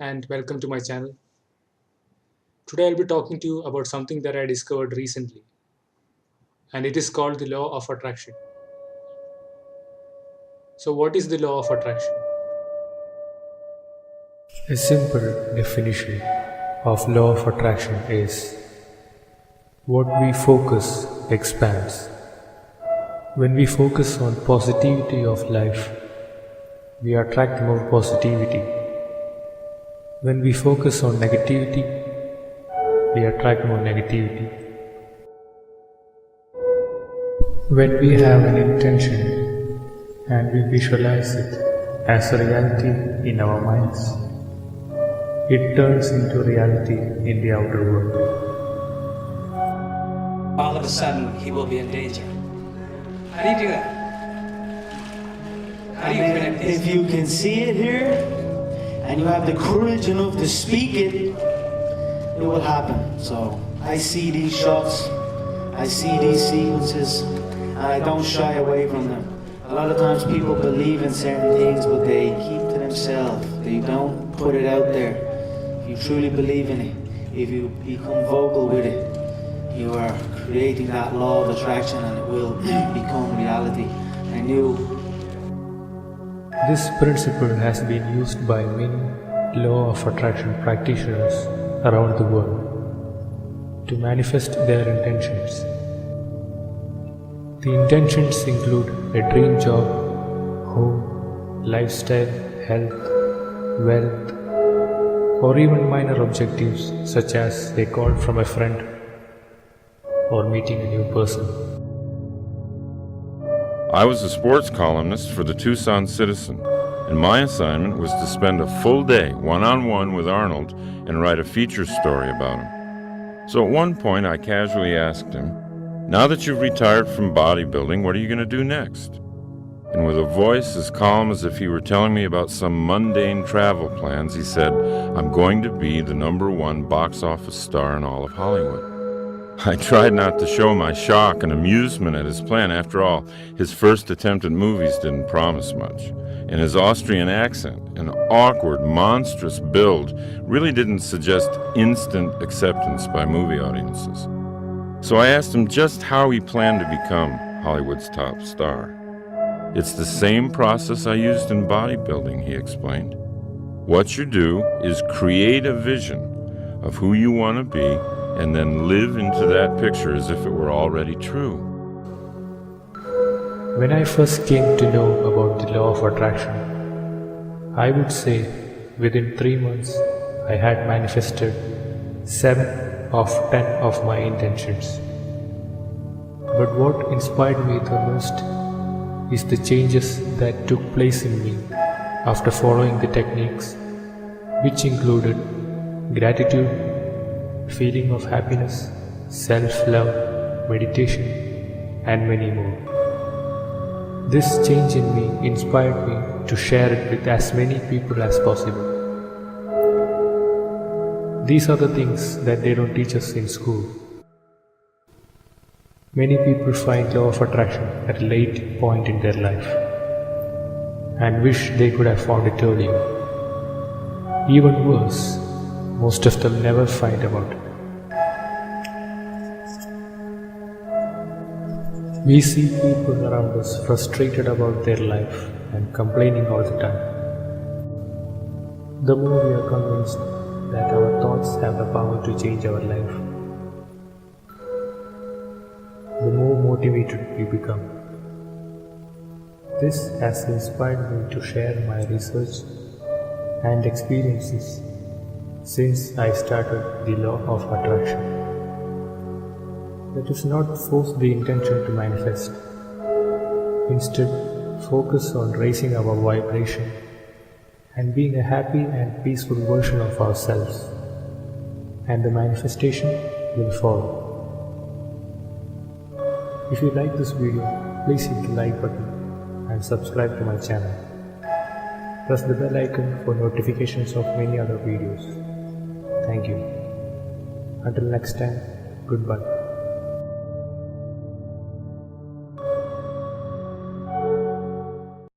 and welcome to my channel. Today I'll be talking to you about something that I discovered recently, and it is called the law of attraction. So, what is the law of attraction? A simple definition of law of attraction is what we focus expands. When we focus on positivity of life, we attract more positivity. When we focus on negativity, we attract more negativity. When we have an intention and we visualize it as a reality in our minds, it turns into reality in the outer world. All of a sudden he will be in danger. How do you do that? How do you predict this? If you can see it here, and you have the courage enough to speak it, it will happen. So I see these shots, I see these sequences, and I don't shy away from them. A lot of times people believe in certain things, but they keep to themselves. They don't put it out there. If you truly believe in it, if you become vocal with it, you are creating that law of attraction, and it will become reality. I knew. This principle has been used by many law of attraction practitioners around the world to manifest their intentions. The intentions include a dream job, home, lifestyle, health, wealth, or even minor objectives such as a call from a friend or meeting a new person. I was a sports columnist for the Tucson Citizen, and my assignment was to spend a full day one-on-one with Arnold and write a feature story about him. So at one point I casually asked him, "Now that you've retired from bodybuilding, what are you going to do next?" And with a voice as calm as if he were telling me about some mundane travel plans, he said, "I'm going to be the #1 box office star in all of Hollywood." I tried not to show my shock and amusement at his plan. After all, his first attempt at movies didn't promise much, and his Austrian accent and awkward, monstrous build really didn't suggest instant acceptance by movie audiences. So I asked him just how he planned to become Hollywood's top star. "It's the same process I used in bodybuilding," he explained. "What you do is create a vision of who you want to be and then live into that picture as if it were already true." When I first came to know about the law of attraction, I would say within 3 months I had manifested 7 of 10 of my intentions. But what inspired me the most is the changes that took place in me after following the techniques, which included gratitude, feeling of happiness, self-love, meditation, and many more. This change in me inspired me to share it with as many people as possible. These are the things that they don't teach us in school. Many people find law of attraction at a late point in their life and wish they could have found it earlier. Even worse, most of them never find about it. We see people around us frustrated about their life and complaining all the time. The more we are convinced that our thoughts have the power to change our life, the more motivated we become. This has inspired me to share my research and experiences since I started the law of attraction. Let us not force the intention to manifest. Instead, focus on raising our vibration and being a happy and peaceful version of ourselves, and the manifestation will follow. If you like this video, please hit the like button and subscribe to my channel. Press the bell icon for notifications of many other videos. Thank you. Until next time, goodbye.